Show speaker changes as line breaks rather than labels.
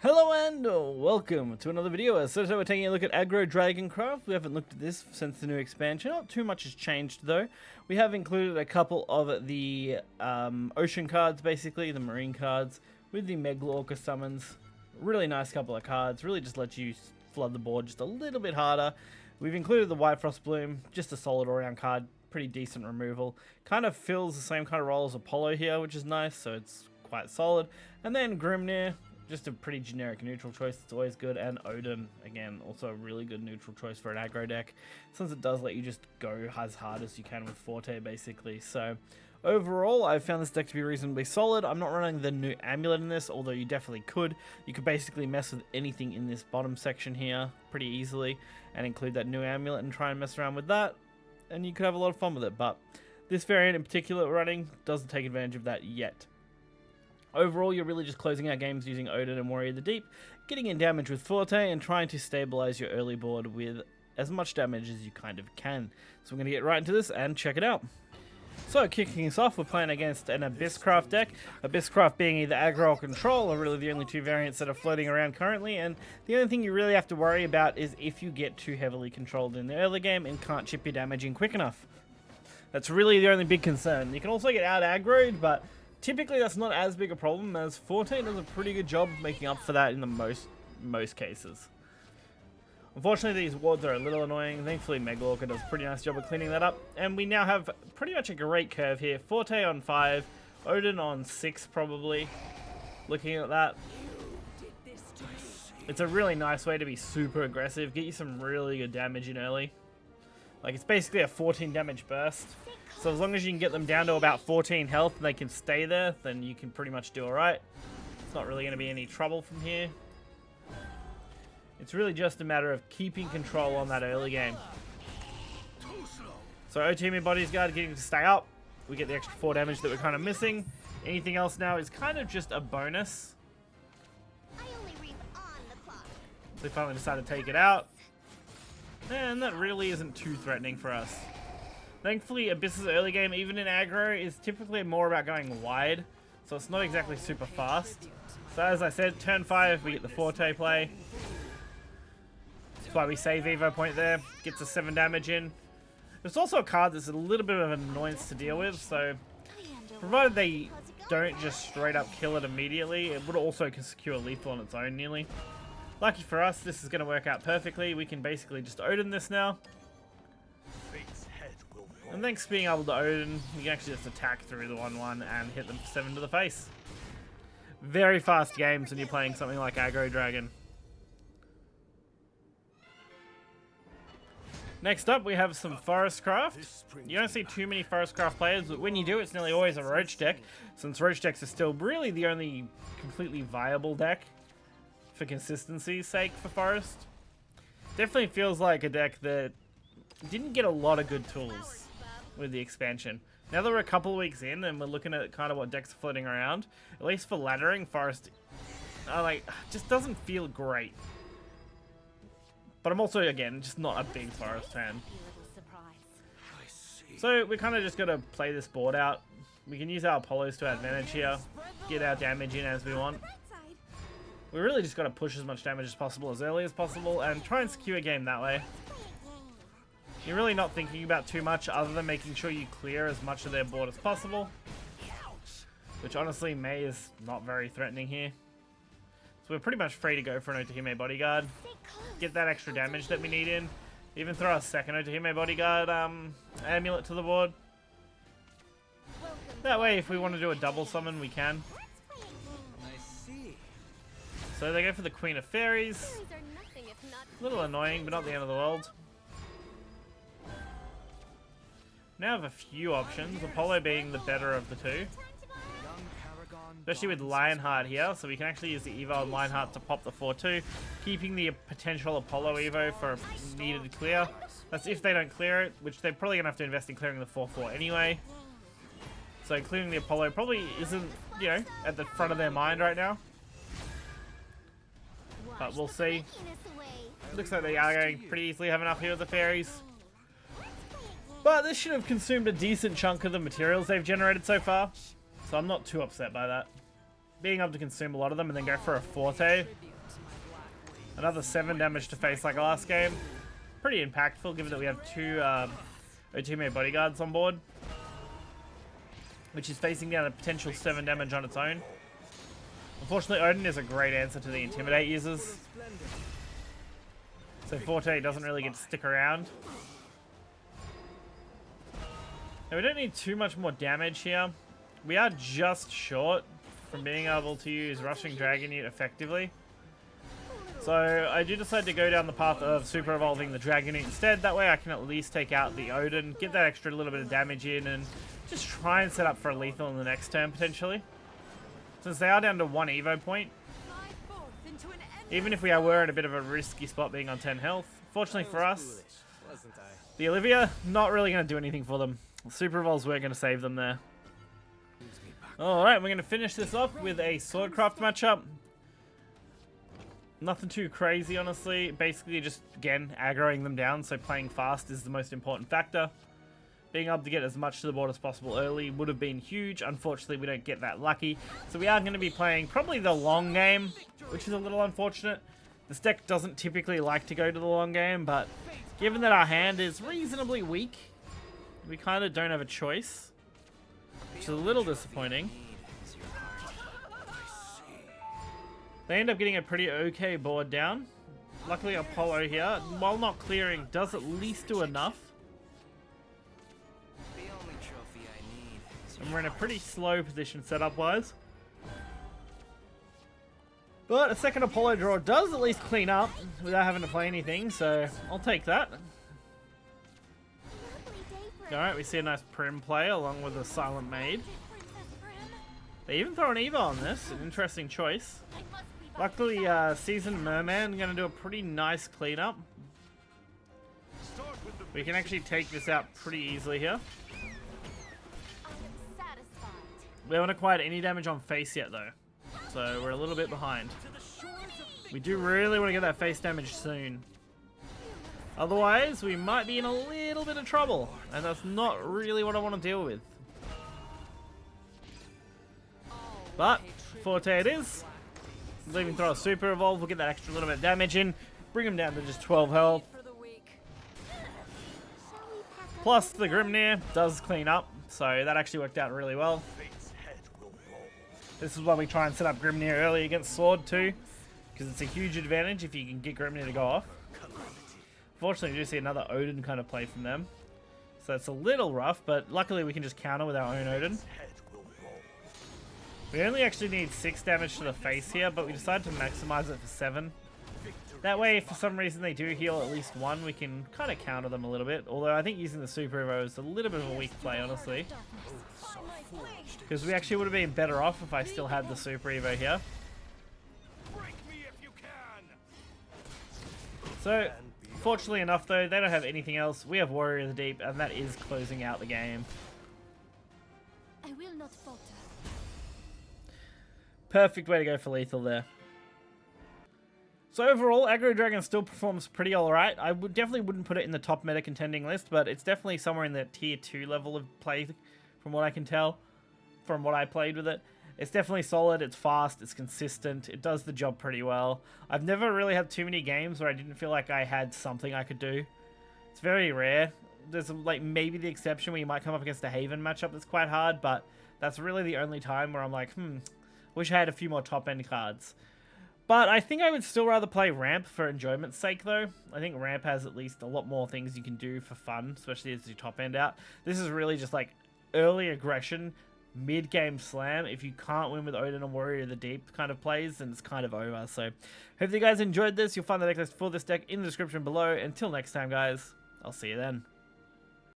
Hello and welcome to another video. So today we're taking a look at Aggro DragonCraft. We haven't looked at this since the new expansion. Not too much has changed though. We have included a couple of the ocean cards, basically, the marine cards, with the Megalorca summons. Really nice couple of cards. Really just lets you flood the board just a little bit harder. We've included the White Frost Bloom, just a solid all-around card. Pretty decent removal. Kind of fills the same kind of role as Apollo here, which is nice, so it's quite solid. And then Grimnir. Just a pretty generic neutral choice, it's always good, and Odin, again, also a really good neutral choice for an aggro deck, since it does let you just go as hard as you can with Forte, basically. So, overall, I've found this deck to be reasonably solid. I'm not running the new Amulet in this, although you definitely could. You could basically mess with anything in this bottom section here pretty easily, and include that new Amulet and try and mess around with that, and you could have a lot of fun with it, but this variant in particular running doesn't take advantage of that yet. Overall, you're really just closing out games using Odin and Warrior of the Deep, getting in damage with Forte, and trying to stabilize your early board with as much damage as you kind of can. So we're going to get right into this and check it out. So, kicking us off, we're playing against an Abysscraft deck. Abysscraft being either Aggro or Control are really the only two variants that are floating around currently, and the only thing you really have to worry about is if you get too heavily controlled in the early game and can't chip your damage in quick enough. That's really the only big concern. You can also get out aggroed, but typically that's not as big a problem, as Forte does a pretty good job making up for that in the most cases. Unfortunately, these wards are a little annoying. Thankfully, Megalorca does a pretty nice job of cleaning that up. And we now have pretty much a great curve here. Forte on 5, Odin on 6 probably. Looking at that, it's a really nice way to be super aggressive. Get you some really good damage in early. Like, it's basically a 14 damage burst. So as long as you can get them down to about 14 health and they can stay there, then you can pretty much do alright. It's not really going to be any trouble from here. It's really just a matter of keeping control on that early game. So Otimi Body's Guard getting to stay up. We get the extra 4 damage that we're kind of missing. Anything else now is kind of just a bonus. They finally decided to take it out. And that really isn't too threatening for us. Thankfully, Abyss's early game, even in aggro, is typically more about going wide, so it's not exactly super fast. So as I said, turn 5, we get the Forte play. That's why we save Evo Point there, gets us 7 damage in. It's also a card that's a little bit of an annoyance to deal with, so provided they don't just straight up kill it immediately, it would also secure lethal on its own nearly. Lucky for us, this is going to work out perfectly. We can basically just Odin this now. And thanks to being able to Odin, you can actually just attack through the 1-1 and hit them 7 to the face. Very fast games when you're playing something like Aggro Dragon. Next up, we have some Forestcraft. You don't see too many Forestcraft players, but when you do, it's nearly always a Roach deck, since Roach decks are still really the only completely viable deck for consistency's sake for Forest. Definitely feels like a deck that didn't get a lot of good tools with the expansion. Now that we're a couple of weeks in and we're looking at kind of what decks are floating around, at least for laddering, Forest just doesn't feel great. But I'm also, again, just not a big Forest fan. So we kind of just got to play this board out. We can use our Apollos to our advantage here, get our damage in as we want. We really just got to push as much damage as possible as early as possible and try and secure a game that way. You're really not thinking about too much other than making sure you clear as much of their board as possible. Which honestly, May is not very threatening here. So we're pretty much free to go for an Otahime Bodyguard. Get that extra damage that we need in. Even throw a second Otahime Bodyguard amulet to the board. That way, if we want to do a double summon, we can. So they go for the Queen of Fairies. A little annoying, but not the end of the world. Now have a few options, Apollo being the better of the two. Especially with Lionheart here, so we can actually use the Evo on Lionheart to pop the 4-2, keeping the potential Apollo Evo for needed clear. That's if they don't clear it, which they're probably going to have to invest in clearing the 4-4 anyway. So clearing the Apollo probably isn't, you know, at the front of their mind right now. But we'll see. Looks like they are going to pretty easily have enough here with the fairies. But this should have consumed a decent chunk of the materials they've generated so far. So I'm not too upset by that. being able to consume a lot of them and then go for a Forte. Another 7 damage to face like last game. Pretty impactful given that we have 2 O2 bodyguards on board. Which is facing down a potential 7 damage on its own. Unfortunately, Odin is a great answer to the Intimidate users. So Forte doesn't really get to stick around. Now we don't need too much more damage here. We are just short from being able to use Rushing Dragon Ute effectively. So I do decide to go down the path of super evolving the Dragon Ute instead. That way I can at least take out the Odin, get that extra little bit of damage in, and just try and set up for a lethal in the next turn potentially. Since they are down to 1 Evo point, even if we were in a bit of a risky spot being on 10 health, fortunately for us, the Olivia, not really going to do anything for them. Super Evolves weren't going to save them there. Alright, we're going to finish this off with a Swordcraft matchup. Nothing too crazy, honestly. Basically just, again, aggroing them down, so playing fast is the most important factor. Being able to get as much to the board as possible early would have been huge. Unfortunately, we don't get that lucky. So we are going to be playing probably the long game, which is a little unfortunate. This deck doesn't typically like to go to the long game, but given that our hand is reasonably weak, we kind of don't have a choice, which is a little disappointing. They end up getting a pretty okay board down. Luckily, Apollo here, while not clearing, does at least do enough. And we're in a pretty slow position setup-wise. But a second Apollo draw does at least clean up without having to play anything, so I'll take that. Alright, we see a nice Prim play along with a Silent Maid. They even throw an Eva on this, an interesting choice. Luckily, Seasoned Merman going to do a pretty nice cleanup. We can actually take this out pretty easily here. We haven't acquired any damage on face yet though, so we're a little bit behind. We do really want to get that face damage soon. Otherwise, we might be in a little bit of trouble, and that's not really what I want to deal with. But, Forte it is. Leaving throw a Super Evolve, we'll get that extra little bit of damage in, bring him down to just 12 health. Plus, the Grimnir does clean up, so that actually worked out really well. This is why we try and set up Grimnir early against Sword too, because it's a huge advantage if you can get Grimnir to go off. Fortunately, we do see another Odin kind of play from them, so it's a little rough, but luckily we can just counter with our own Odin. We only actually need 6 damage to the face here, but we decided to maximize it for 7. That way, if for some reason they do heal at least 1, we can kind of counter them a little bit, although I think using the Super Evo is a little bit of a weak play, honestly. Because we actually would have been better off if I still had the Super Evo here. So, fortunately enough though, they don't have anything else. We have Warrior of the Deep, and that is closing out the game.
I will not falter.
Perfect way to go for lethal there. So overall, Aggro Dragon still performs pretty alright. I definitely wouldn't put it in the top meta contending list, but it's definitely somewhere in the tier 2 level of play, from what I can tell, from what I played with it. It's definitely solid, it's fast, it's consistent, it does the job pretty well. I've never really had too many games where I didn't feel like I had something I could do. It's very rare. There's like maybe the exception where you might come up against a Haven matchup that's quite hard, but that's really the only time where I'm like, wish I had a few more top end cards. But I think I would still rather play Ramp for enjoyment's sake though. I think Ramp has at least a lot more things you can do for fun, especially as you top end out. This is really just like early aggression, mid-game slam. If you can't win with Odin and Warrior of the Deep kind of plays, then it's kind of over. So hope you guys enjoyed this. You'll find the decklist for this deck in the description below. Until next time guys, I'll see you then.